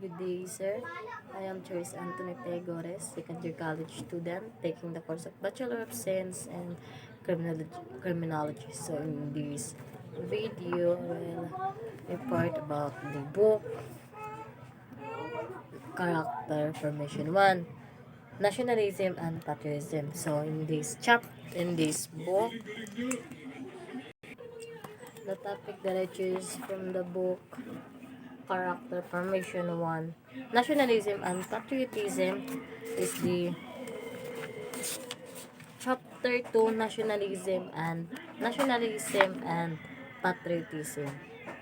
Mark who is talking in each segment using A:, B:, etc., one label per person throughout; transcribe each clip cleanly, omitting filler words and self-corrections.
A: Good day, sir. I am Charis Anthony Tegores, second year college student, taking the course of Bachelor of Science and Criminology. So in this video, I will report about the book Character Formation 1, Nationalism and Patriotism. So in this book, the topic that I choose from the book Character Formation 1, Nationalism and Patriotism is the Chapter 2, Nationalism and Patriotism.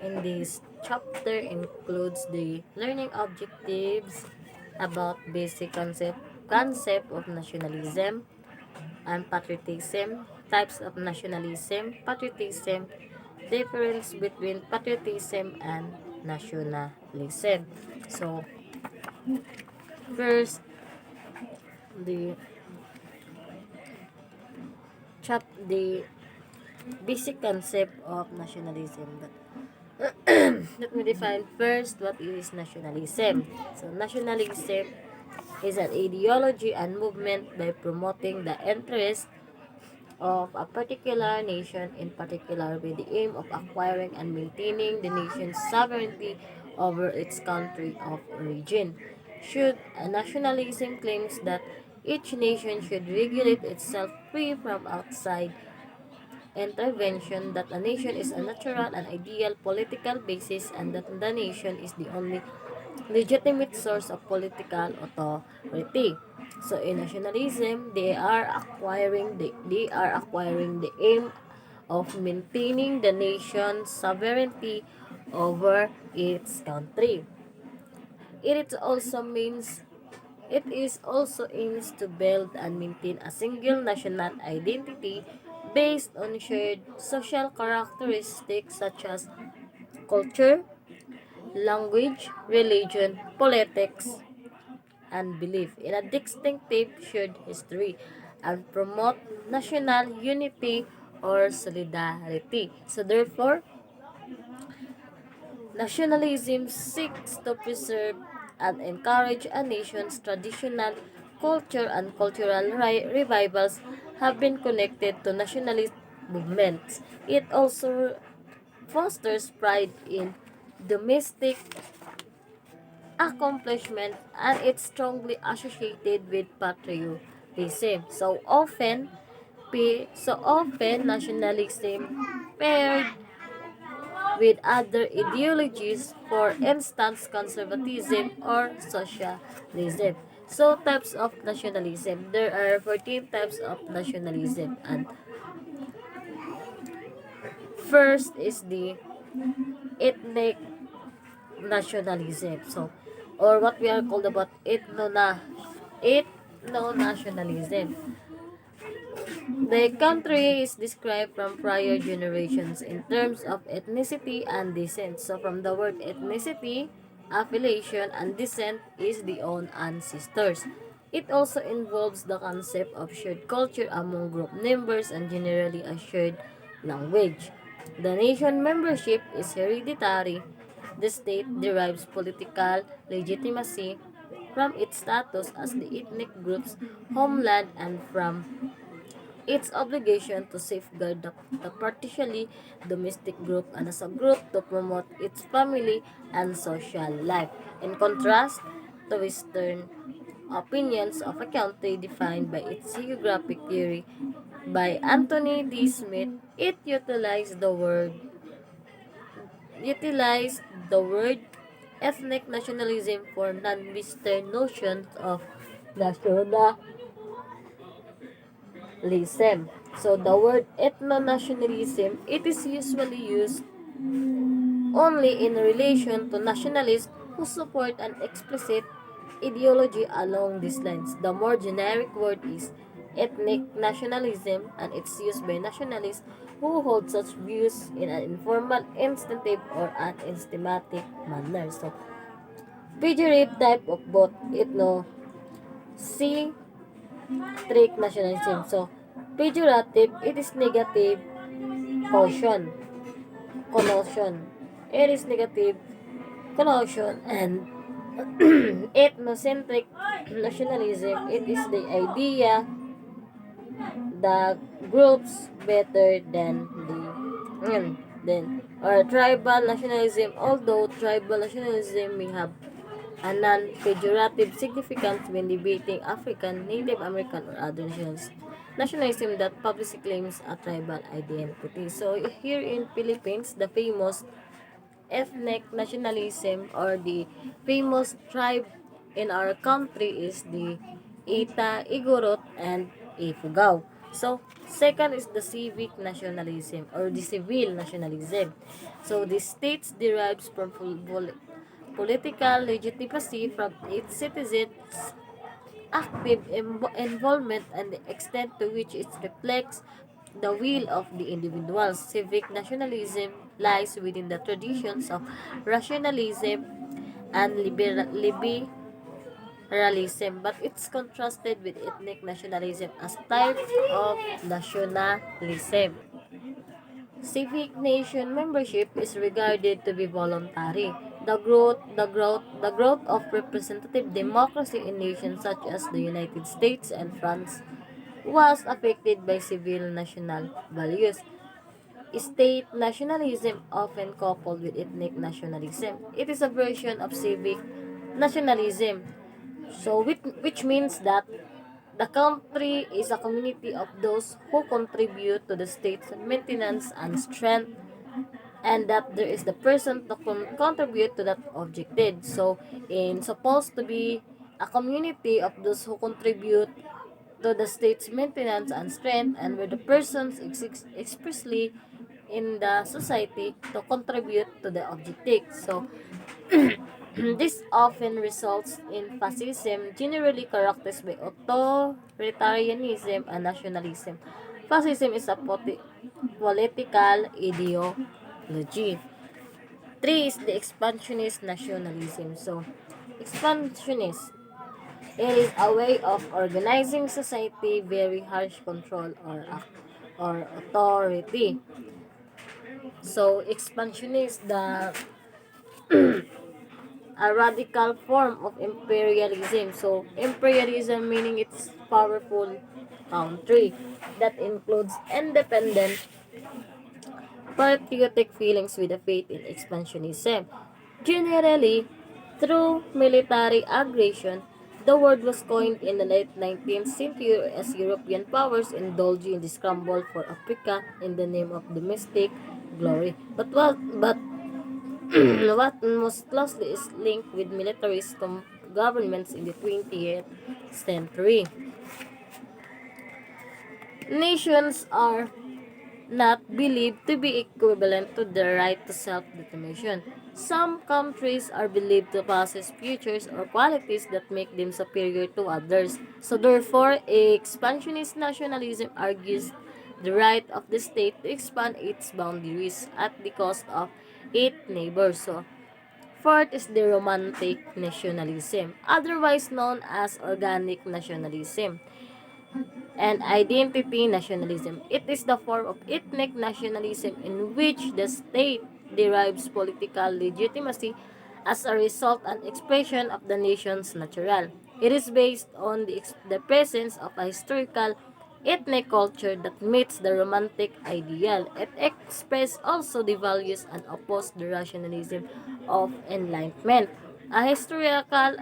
A: In this chapter includes the learning objectives about basic concept of nationalism and patriotism, types of nationalism, patriotism, difference between patriotism and nationalism. So, first, the the basic concept of nationalism. Let me define first what is nationalism. So, nationalism is an ideology and movement by promoting the interest of a particular nation, in particular with the aim of acquiring and maintaining the nation's sovereignty over its country of origin. Should a nationalism claims that each nation should regulate itself free from outside intervention, that a nation is a natural and ideal political basis, and that the nation is the only legitimate source of political authority. So in nationalism, they are acquiring the aim of maintaining the nation's sovereignty over its country. It is also aims to build and maintain a single national identity based on shared social characteristics such as culture, language, religion, politics, and belief in a distinctive shared history, and promote national unity or solidarity. So therefore, nationalism seeks to preserve and encourage a nation's traditional culture, and cultural revivals have been connected to nationalist movements. It also fosters pride in domestic accomplishment, and it's strongly associated with patriotism. So often nationalism paired with other ideologies, for instance, conservatism or socialism. So, types of nationalism. There are 14 types of nationalism. And first is the ethnic nationalism. So, or what we are called about ethno-nationalism. The country is described from prior generations in terms of ethnicity and descent. So from the word ethnicity, affiliation, and descent is the own ancestors. It also involves the concept of shared culture among group members and generally a shared language. The nation membership is hereditary. The state derives political legitimacy from its status as the ethnic group's homeland and from its obligation to safeguard the partially domestic group and as a group to promote its family and social life. In contrast to Western opinions of a country defined by its geographic theory by Anthony D. Smith, it utilized the word ethnic nationalism for non-Western notions of nationalism. So the word ethno-nationalism, it is usually used only in relation to nationalists who support an explicit ideology along these lines. The more generic word is ethnic nationalism, and it's used by nationalists who hold such views in an informal, instinctive, or an systematic manner. So, pejorative type of both ethno-centric nationalism. So, pejorative, it is negative connotation. It is negative connotation, and Ethnocentric nationalism, it is the idea that groups better than or tribal nationalism, although tribal nationalism may have a non-pejorative significance when debating African, Native American, or other nationalism that publicly claims a tribal identity. So here in Philippines, the famous ethnic nationalism or the famous tribe in our country is the Ita, Igorot, and Ifugao. So, second is the civic nationalism or the civil nationalism. So, the states derives from political legitimacy from its citizens' active involvement and the extent to which it reflects the will of the individual. Civic nationalism lies within the traditions of rationalism and liberalism, but it's contrasted with ethnic nationalism as type of nationalism. Civic nation membership is regarded to be voluntary. The growth of representative democracy in nations such as the United States and France was affected by civil national values. State nationalism often coupled with ethnic nationalism. It is a version of civic nationalism. So which means that the country is a community of those who contribute to the state's maintenance and strength, and that there is the person to contribute to that objective. So in supposed to be a community of those who contribute to the state's maintenance and strength, and where the persons expressly in the society to contribute to the objective. So this often results in fascism, generally characterized by authoritarianism and nationalism. Fascism is a political ideology. Three is the expansionist nationalism. So, expansionist, it is a way of organizing society, very harsh control or authority. So, expansionist, the a radical form of imperialism. So, imperialism meaning it's powerful country that includes independent patriotic feelings with a faith in expansionism. Generally, through military aggression, the word was coined in the late 19th century as European powers indulged in the scramble for Africa in the name of domestic glory. But what most closely is linked with militarist governments in the 20th century. Nations are not believed to be equivalent to the right to self-determination. Some countries are believed to possess features or qualities that make them superior to others. So therefore, expansionist nationalism argues the right of the state to expand its boundaries at the cost of its neighbors. So fourth is the romantic nationalism, otherwise known as organic nationalism and identity nationalism. It is the form of ethnic nationalism in which the state derives political legitimacy as a result and expression of the nation's natural. It is based on the presence of a historical ethnic culture that meets the romantic ideal. It expresses also the values and opposes the rationalism of enlightenment. A historical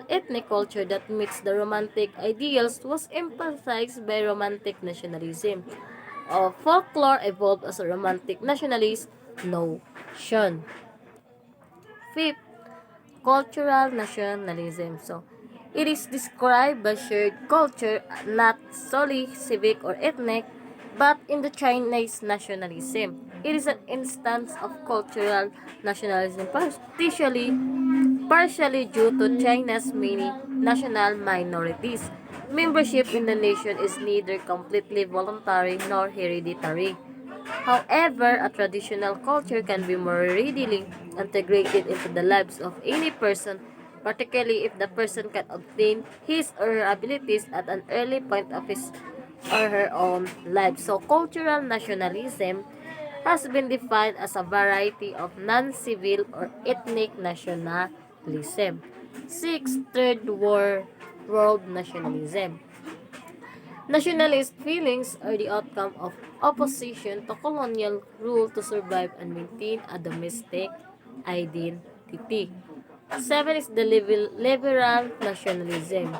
A: ethnic culture that meets the romantic ideals was emphasized by romantic nationalism. Folklore evolved as a romantic nationalist notion. Fifth, cultural nationalism. So, it is described by shared culture, not solely civic or ethnic, but in the Chinese nationalism. It is an instance of cultural nationalism, partially due to China's many national minorities. Membership in the nation is neither completely voluntary nor hereditary. However, a traditional culture can be more readily integrated into the lives of any person, particularly if the person can obtain his or her abilities at an early point of his or her own life. So, cultural nationalism has been defined as a variety of non-civil or ethnic nationalism. nationalism. 6. Third world nationalism. Nationalist feelings are the outcome of opposition to colonial rule to survive and maintain a domestic identity. 7 is the liberal nationalism.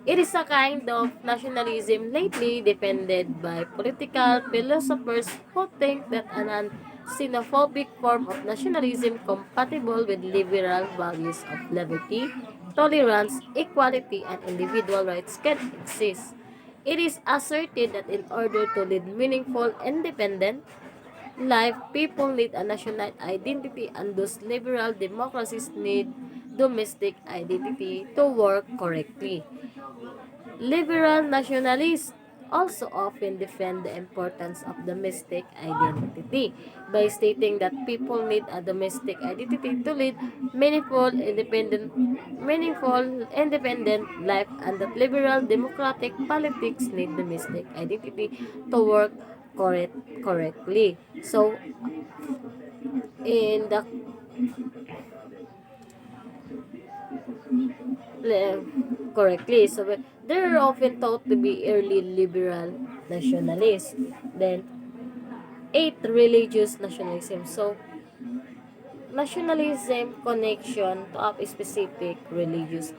A: It is a kind of nationalism lately defended by political philosophers who think that an xenophobic form of nationalism compatible with liberal values of liberty, tolerance, equality, and individual rights can exist. It is asserted that in order to lead meaningful, independent life, people need a national identity, and those liberal democracies need domestic identity to work correctly. Liberal nationalists also often defend the importance of domestic identity by stating that people need a domestic identity to lead meaningful independent life, and that liberal democratic politics need domestic identity to work correctly. So in the le- correctly. So they are often thought to be early liberal nationalists. Then, eight, religious nationalism. So, nationalism connection to a specific religious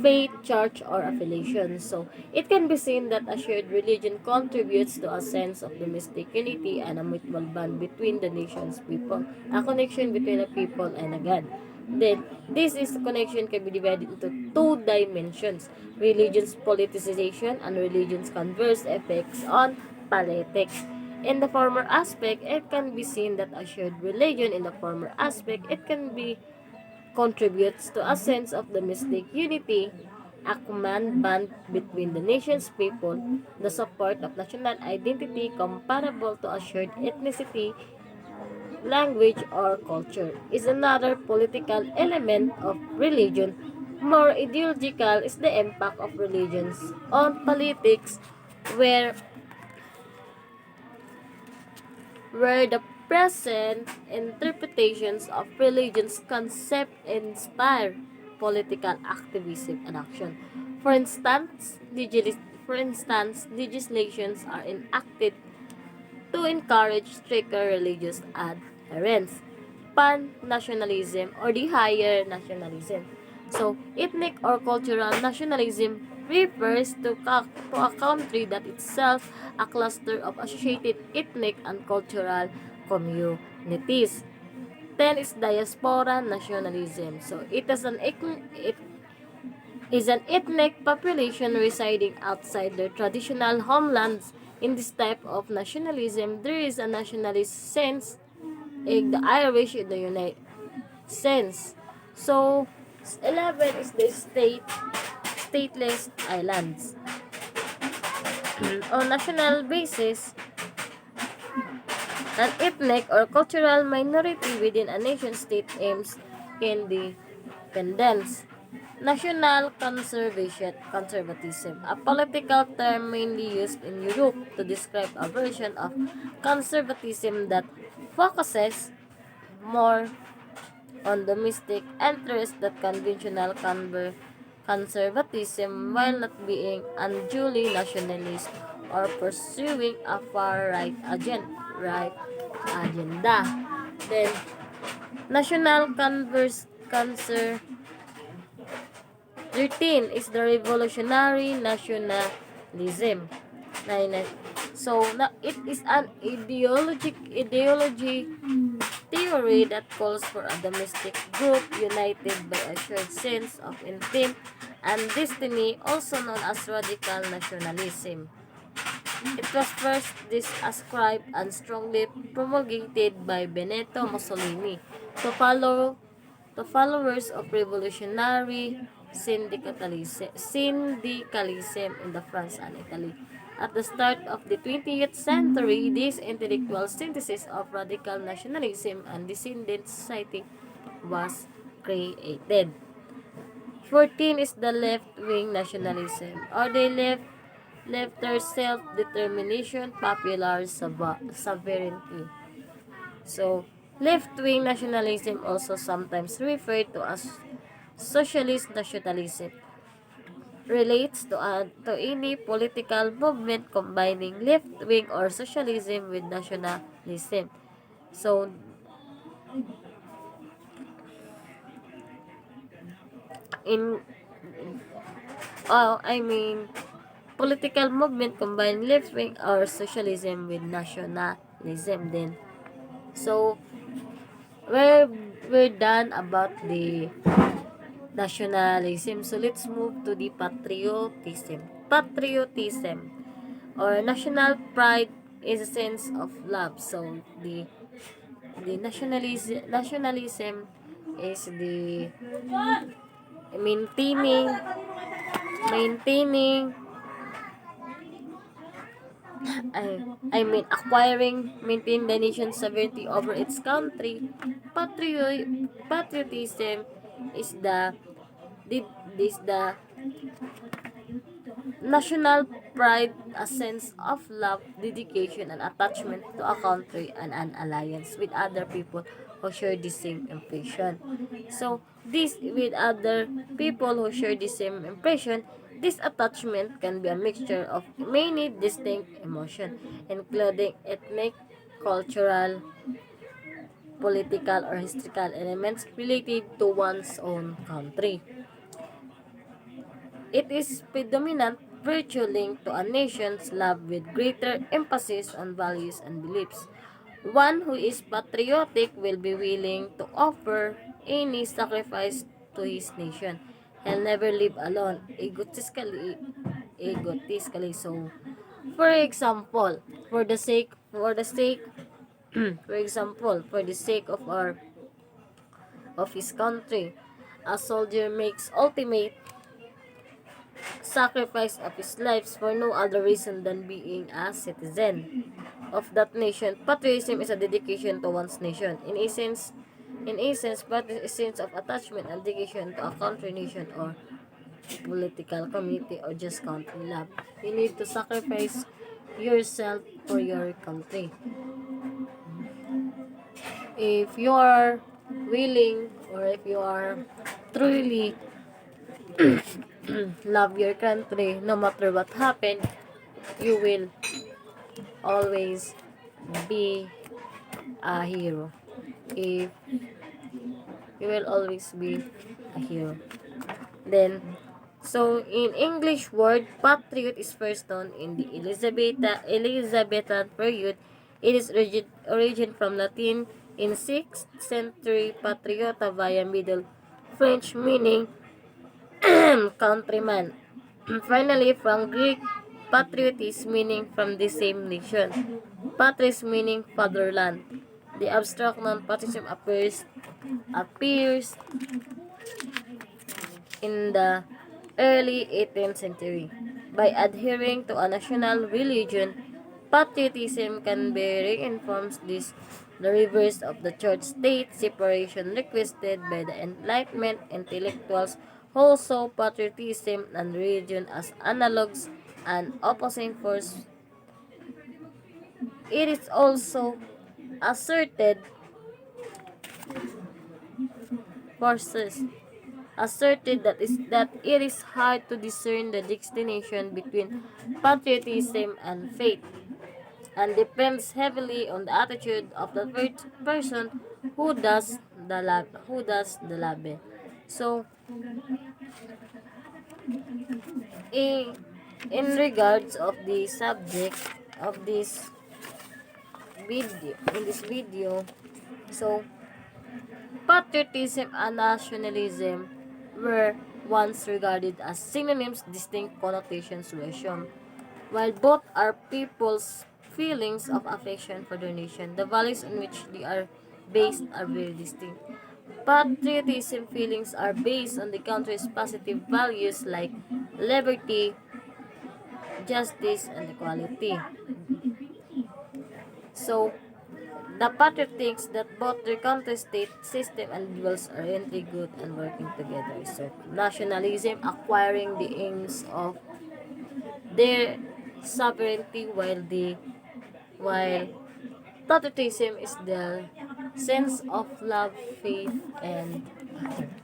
A: faith, church, or affiliation. So, it can be seen that a shared religion contributes to a sense of domestic unity and a mutual bond between the nation's people, a connection between a people and a God. Then, this is connection can be divided into two dimensions: religion's politicization and religion's converse effects on politics. In the former aspect, it can be seen that a shared religion in the former aspect, it can be contributes to a sense of domestic unity, a command band between the nation's people, the support of national identity comparable to a shared ethnicity, language, or culture, is another political element of religion. More ideological is the impact of religions on politics, where the present interpretations of religion's concept inspire political activism and action. For instance, legislations are enacted to encourage stricter religious adherence, pan-nationalism, or the higher nationalism. So, ethnic or cultural nationalism refers to a country that itself a cluster of associated ethnic and cultural communities. 10 is diaspora nationalism. So, it is an ethnic population residing outside their traditional homelands. In this type of nationalism, there is a nationalist sense, the Irish in the United sense. So, 11 is the stateless islands. On national basis, an ethnic or cultural minority within a nation state aims independence. National conservatism, a political term mainly used in Europe to describe a version of conservatism that focuses more on domestic interests than conventional conservatism, while not being unduly nationalist or pursuing a far right agenda. Then, national conservatism 13 is the revolutionary nationalism. So, it is an ideology theory that calls for a domestic group united by a shared sense of intent and destiny, also known as radical nationalism. It was first described and strongly promulgated by Benito Mussolini to followers of revolutionary syndicalism in the France and Italy. At the start of the 20th century, this intellectual synthesis of radical nationalism and dissident society was created. 14 is the left-wing nationalism, or the lefter self-determination, popular sovereignty. So, Left-wing nationalism, also sometimes referred to as socialist nationalism, relates to any political movement combining left-wing or socialism with nationalism. So, in I mean, political movement combine left-wing or socialism with nationalism then. So, we're, we're done about the nationalism. So, let's move to the patriotism. Patriotism or national pride is a sense of love. So, the nationalism is the maintaining maintaining acquiring, maintain the nation's sovereignty over its country. Patriotism is the is the national pride, a sense of love, dedication, and attachment to a country and an alliance with other people who share the same impression. So, this with other people who share the same impression, this attachment can be a mixture of many distinct emotions, including ethnic, cultural, political, or historical elements related to one's own country. It is predominant virtue linked to a nation's love with greater emphasis on values and beliefs. One who is patriotic will be willing to offer any sacrifice to his nation. He'll never live alone, egotistically so. For example, for example, for the sake of his country, a soldier makes ultimate sacrifice of his lives for no other reason than being a citizen of that nation. Patriotism is a dedication to one's nation. In essence, patriotism is a sense of attachment and dedication to a country, nation, or political community, or just country love. You need to sacrifice yourself for your country. If you are willing, or if you are truly love your country, no matter what happened, you will always be a hero. If you will always be a hero. Then, so in English word, patriot is first known in the Elizabethan period. It is origin from Latin in 6th century patriota via Middle French meaning countryman. Finally, from Greek, patriotis meaning from the same nation. Patris meaning fatherland. The abstract noun patriotism appears in the early 18th century. By adhering to a national religion, patriotism can be reinforced this the reverse of the church-state separation requested by the Enlightenment intellectuals who saw patriotism and religion as analogs and opposing It is also asserted forces that it is hard to discern the distinction between patriotism and faith, and depends heavily on the attitude of the person who does the label. So, in, in regards of the subject of this video, so patriotism and nationalism were once regarded as synonyms, distinct connotations were shown. While both are people's feelings of affection for their nation, the values on which they are based are very distinct. Patriotism feelings are based on the country's positive values like liberty, justice, and equality. So, the patriot thinks that both their country, state, system, and individuals are really good and working together. So, nationalism acquiring the aims of their sovereignty, while patriotism is the sense of love, faith, and honor.